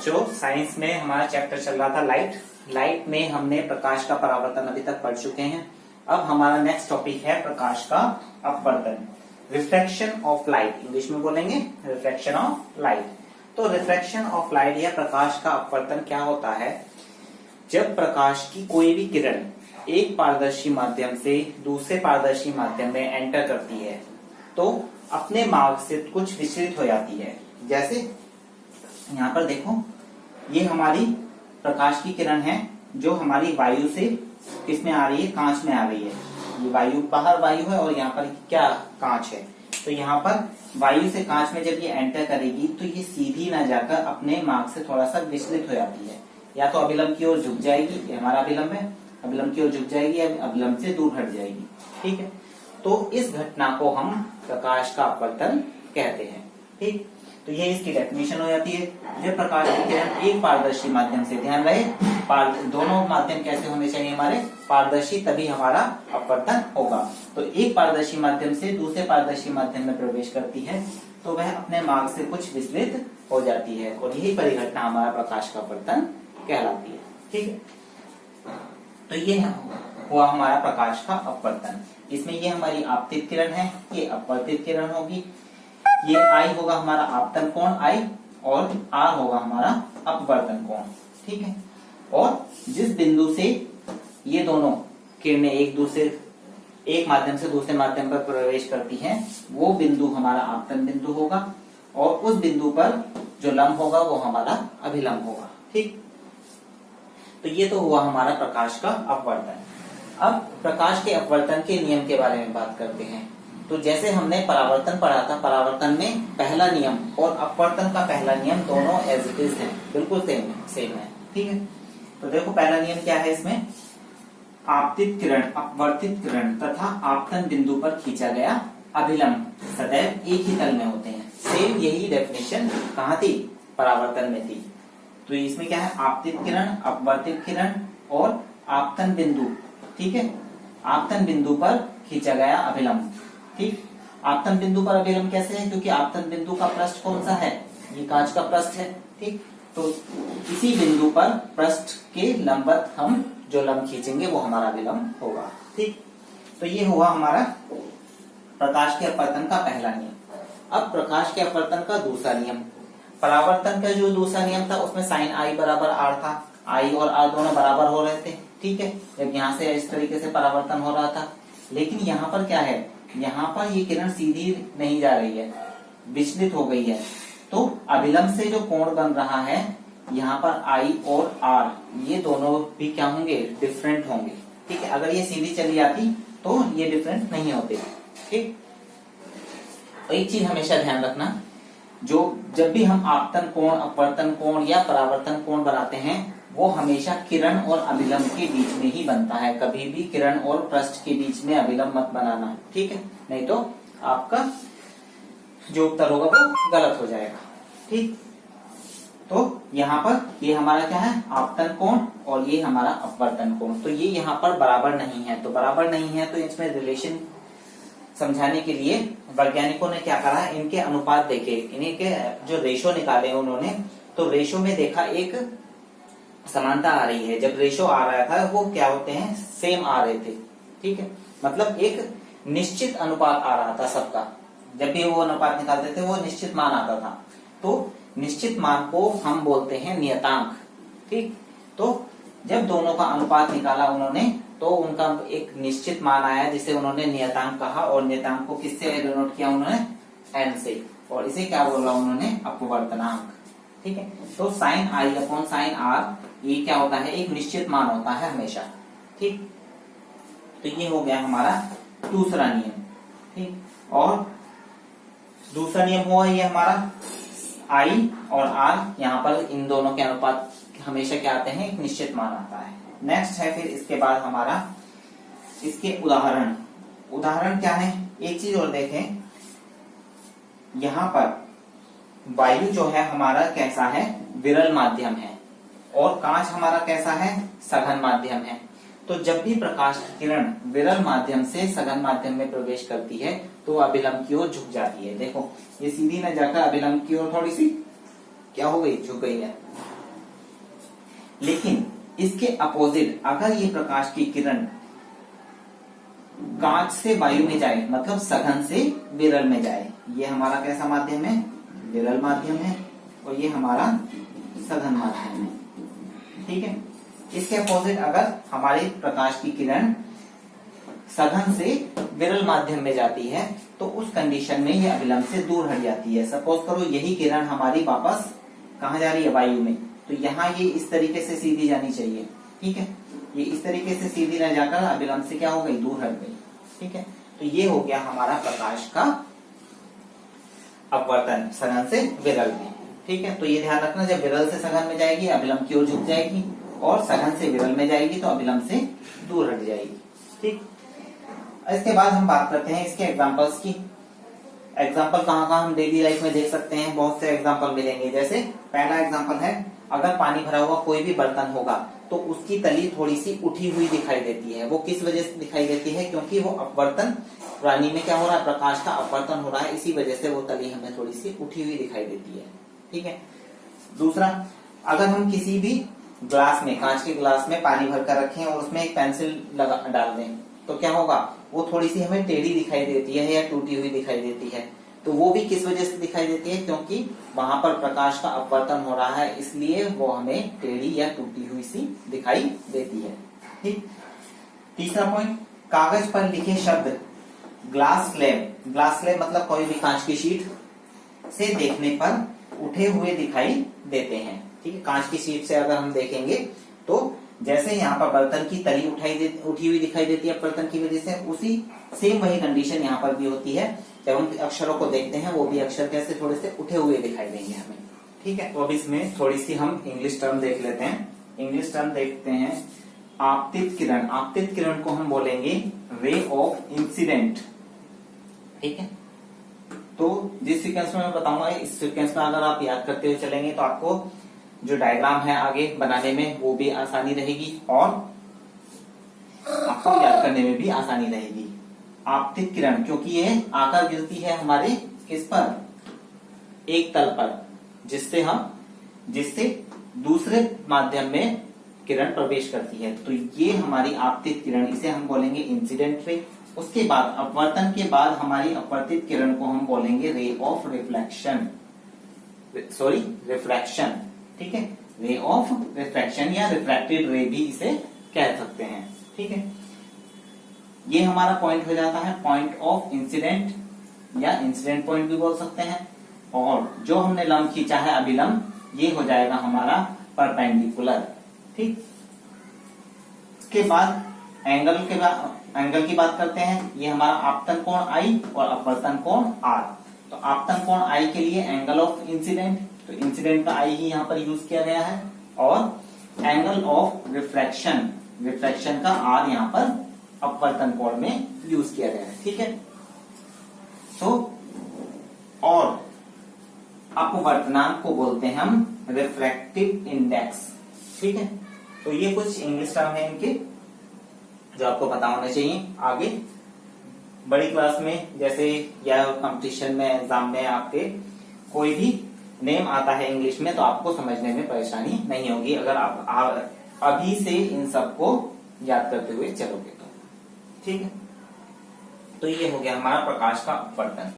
बच्चों, साइंस में हमारा चैप्टर चल रहा था लाइट में हमने प्रकाश का परावर्तन अभी तक पढ़ चुके हैं। अब हमारा नेक्स्ट टॉपिक है प्रकाश का अपवर्तन, रिफ्रैक्शन ऑफ लाइट। इंग्लिश में बोलेंगे रिफ्रैक्शन ऑफ लाइट। तो रिफ्रैक्शन ऑफ लाइट या प्रकाश का अपवर्तन क्या होता है? जब प्रकाश की कोई भी किरण एक पारदर्शी माध्यम से दूसरे पारदर्शी माध्यम में एंटर करती है तो अपने मार्ग से कुछ विचलित हो जाती है। जैसे यहाँ पर देखो, ये हमारी प्रकाश की किरण है जो हमारी वायु से किसमें आ रही है? कांच में आ रही है। ये वायु, बाहर वायु है और यहाँ पर क्या? कांच है। तो यहाँ पर वायु से कांच में जब ये एंटर करेगी तो ये सीधी ना जाकर अपने मार्ग से थोड़ा सा विचलित हो जाती है। या तो अभिलंब की ओर झुक जाएगी, ये हमारा अभिलंब है, अभिलंब की ओर झुक जाएगी या अभिलंब से दूर हट जाएगी। ठीक है, तो इस घटना को हम प्रकाश का अपवर्तन कहते हैं। ठीक, तो ये इसकी डेफिनेशन हो जाती है। जब प्रकाश की किरण एक पारदर्शी माध्यम से, ध्यान रहे दोनों माध्यम कैसे होने चाहिए हमारे? पारदर्शी, तभी हमारा अपवर्तन होगा। तो एक पारदर्शी माध्यम से दूसरे पारदर्शी माध्यम में प्रवेश करती है तो वह अपने मार्ग से कुछ विचलित हो जाती है और यही परिघटना हमारा प्रकाश का अपवर्तन कहलाती है। ठीक है, तो ये हुआ हमारा प्रकाश का अपवर्तन। इसमें ये हमारी आपतित किरण है, ये अपवर्तित किरण होगी। ये आई होगा हमारा आपतन कोण आई और आर होगा हमारा अपवर्तन कोण। ठीक है, और जिस बिंदु से ये दोनों किरणें एक माध्यम से दूसरे माध्यम पर प्रवेश करती हैं वो बिंदु हमारा आपतन बिंदु होगा और उस बिंदु पर जो लंब होगा वो हमारा अभिलंब होगा। ठीक, तो ये तो हुआ हमारा प्रकाश का अपवर्तन। अब प्रकाश के अपवर्तन के नियम के बारे में बात करते हैं। तो जैसे हमने परावर्तन पढ़ा था, परावर्तन में पहला नियम और अपवर्तन का पहला नियम दोनों एज इट इज है, बिल्कुल सेम है। ठीक है, तो देखो पहला नियम क्या है इसमें? आपतित किरण, अपवर्तित किरण तथा आपतन बिंदु पर खींचा गया अभिलंब सदैव एक ही तल में होते हैं। सेम यही डेफिनेशन कहाँ थी? परावर्तन में थी। तो इसमें क्या है? आपतित किरण, अपवर्तित किरण और आपतन बिंदु। ठीक है, आपतन बिंदु पर खींचा गया अभिलंब। ठीक, आपतन बिंदु पर अभिलंब कैसे है? क्योंकि आपतन बिंदु का पृष्ठ कौन सा है? ये कांच का पृष्ठ है। ठीक, तो इसी बिंदु पर पृष्ठ के लंबवत हम जो लंब खींचेंगे वो हमारा अभिलंब होगा। ठीक, तो ये हुआ हमारा प्रकाश के अपवर्तन का पहला नियम। अब प्रकाश के अपवर्तन का दूसरा नियम, परावर्तन का जो दूसरा नियम था उसमें साइन आई बराबर आर था। आई और आर दोनों बराबर हो रहे थे। ठीक है, जब यहाँ से इस तरीके से परावर्तन हो रहा था, लेकिन यहाँ पर क्या है? यहाँ पर ये किरण सीधी नहीं जा रही है, विचलित हो गई है। तो अभिलंब से जो कोण बन रहा है यहाँ पर आई और आर, ये दोनों भी क्या होंगे? डिफरेंट होंगे। ठीक है, अगर ये सीधी चली आती तो ये डिफरेंट नहीं होते। ठीक, एक चीज हमेशा ध्यान रखना, जो जब भी हम आपतन कोण, अपवर्तन कोण या परावर्तन कोण बनाते हैं वो हमेशा किरण और अभिलंब के बीच में ही बनता है। कभी भी किरण और पृष्ठ के बीच में अभिलंब मत बनाना। ठीक है, नहीं तो आपका जो उत्तर होगा वो गलत हो जाएगा। ठीक, तो यहाँ पर ये हमारा क्या है? आपतन कोण और ये हमारा अपवर्तन कोण। तो ये यहाँ पर बराबर नहीं है, तो बराबर नहीं है तो इसमें रिलेशन समझाने के लिए वैज्ञानिकों ने क्या करा? इनके अनुपात देखे, इन्हीं के जो रेशो निकाले उन्होंने, तो रेशो में देखा एक समानता आ रही है। जब रेशो आ रहा था वो क्या होते हैं? सेम आ रहे थे। ठीक है, मतलब एक निश्चित अनुपात आ रहा था सबका। जब भी वो अनुपात निकालते थे वो निश्चित मान आता था। तो निश्चित मान को हम बोलते हैं नियतांक। ठीक, तो जब दोनों का अनुपात निकाला उन्होंने तो उनका एक निश्चित मान आया जिसे उन्होंने नियतांक कहा और नियतांक को किससे डिनोट किया उन्होंने? एन से, और इसे क्या बोला उन्होंने? अपवर्तनांक। ठीक है, तो sine i upon sine r ये क्या होता है? एक निश्चित मान होता है हमेशा। ठीक, तो ये हो गया हमारा दूसरा नियम। ठीक, और दूसरा नियम हुआ ये हमारा आई और आर, यहाँ पर इन दोनों के अनुपात हमेशा क्या आते हैं? एक निश्चित मान आता है। नेक्स्ट है फिर इसके बाद हमारा इसके उदाहरण क्या है? एक चीज और देखें, यहाँ पर वायु जो है हमारा कैसा है? विरल माध्यम है और कांच हमारा कैसा है? सघन माध्यम है। तो जब भी प्रकाश की किरण विरल माध्यम से सघन माध्यम में प्रवेश करती है तो अभिलंब की ओर झुक जाती है। देखो ये सीधी न जाकर अभिलंब की ओर थोड़ी सी क्या हो गई? झुक गई है। लेकिन इसके अपोजिट अगर ये प्रकाश की किरण कांच से वायु में जाए, मतलब सघन से विरल में जाए, ये हमारा कैसा माध्यम है, विरल माध्यम है, और ये हमारा सघन माध्यम है, ठीक है। इसके अपोजिट अगर हमारे प्रकाश की किरण सघन से विरल माध्यम में जाती है तो उस कंडीशन में ये अभिलंब से दूर हट जाती है। सपोज करो यही किरण हमारी वापस कहाँ जा रही है, वायु में, तो यहाँ ये इस तरीके से सीधी जानी चाहिए, ठीक है। ये इस तरीके से सीधी न जाकर अभिलंब से क्या हो गई, दूर हट गई, ठीक है। तो ये हो गया हमारा प्रकाश का अपवर्तन सघन से विरल में, ठीक है। तो ये ध्यान रखना, जब विरल से सघन में जाएगी अभिलंब की ओर झुक जाएगी, और सघन से विरल में जाएगी तो अभिलंब से दूर हट जाएगी, ठीक। इसके बाद हम बात करते हैं इसके एग्जांपल्स की। एग्जांपल कहाँ हम डेली लाइफ में देख सकते हैं, बहुत से एग्जांपल मिलेंगे। जैसे पहला एग्जांपल है, अगर पानी भरा हुआ कोई भी बर्तन होगा तो उसकी तली थोड़ी सी उठी हुई दिखाई देती है। वो किस वजह से दिखाई देती है, क्योंकि वो अपवर्तन, पानी में क्या हो रहा है, प्रकाश का अपवर्तन हो रहा है, इसी वजह से वो तली हमें थोड़ी सी उठी हुई दिखाई देती है, ठीक है। दूसरा, अगर हम किसी भी ग्लास में, कांच के ग्लास में पानी भरकर रखें और उसमें एक पेंसिल लगा डाल दें तो क्या होगा, वो थोड़ी सी हमें टेढ़ी दिखाई देती है या टूटी हुई दिखाई देती है। तो वो भी किस वजह से दिखाई देती है, क्योंकि वहां पर प्रकाश का अपवर्तन हो रहा है, इसलिए वो हमें टेढ़ी या टूटी हुई सी दिखाई देती है, ठीक। तीसरा पॉइंट, कागज पर लिखे शब्द ग्लास स्लैब, ग्लास स्लैब मतलब कोई भी कांच की शीट से देखने पर उठे हुए दिखाई देते हैं, ठीक है। कांच की शीट से अगर हम देखेंगे तो जैसे यहाँ पर बर्तन की तली उठी हुई दिखाई देती है बर्तन की वजह से, उसी सेम वही कंडीशन यहाँ पर भी होती है। जब हम अक्षरों को देखते हैं वो भी अक्षर कैसे थोड़े से उठे हुए दिखाई देंगे हमें, ठीक है। तो अब इसमें थोड़ी सी हम इंग्लिश टर्म देख लेते हैं। इंग्लिश टर्म देखते हैं, आपतित किरण। आपतित किरण को हम बोलेंगे रे ऑफ इंसिडेंट, ठीक है। तो जिस सीक्वेंस में मैं बताऊंगा, इस सीक्वेंस में अगर आप याद करते हुए चलेंगे तो आपको जो डायग्राम है आगे बनाने में वो भी आसानी रहेगी और आपको याद करने में भी आसानी रहेगी। आपतित किरण, क्योंकि ये आकर गिरती है हमारे किस पर, एक तल पर, जिससे दूसरे माध्यम में किरण प्रवेश करती है, तो ये हमारी आपतित किरण, इसे हम बोलेंगे इंसिडेंट रे। उसके बाद अपवर्तन के बाद हमारी अपवर्तित किरण को हम बोलेंगे ray of reflection, sorry refraction, ठीक है। रे ऑफ रिफ्रैक्शन या रिफ्रैक्टेड रे भी इसे कह सकते हैं, ठीक है। ये हमारा पॉइंट हो जाता है पॉइंट ऑफ इंसिडेंट या इंसिडेंट पॉइंट भी बोल सकते हैं। और जो हमने लंब खींचा है अभिलंब, ये हो जाएगा हमारा परपेंडिकुलर, ठीक। इसके बाद एंगल की बात करते हैं। ये हमारा आपतन कोण आई और अपवर्तन कोण आर। तो आपतन कोण आई के लिए एंगल ऑफ इंसिडेंट, तो इंसिडेंट का आई ही यहाँ पर यूज किया गया है, और एंगल ऑफ रिफ्रैक्शन, रिफ्रैक्शन का आर यहाँ पर अपवर्तन कोण में यूज किया गया है, ठीक है। तो और अपवर्तनांक को बोलते हैं हम रिफ्रैक्टिव इंडेक्स, ठीक है। तो ये कुछ इंग्लिश टर्म है इनके जो आपको पता होने चाहिए। आगे बड़ी क्लास में जैसे या कंपटीशन में, एग्जाम में आपके कोई भी नेम आता है इंग्लिश में तो आपको समझने में परेशानी नहीं होगी अगर आप अभी से इन सबको याद करते हुए चलोगे तो, ठीक है। तो ये हो गया हमारा प्रकाश का अपवर्तन।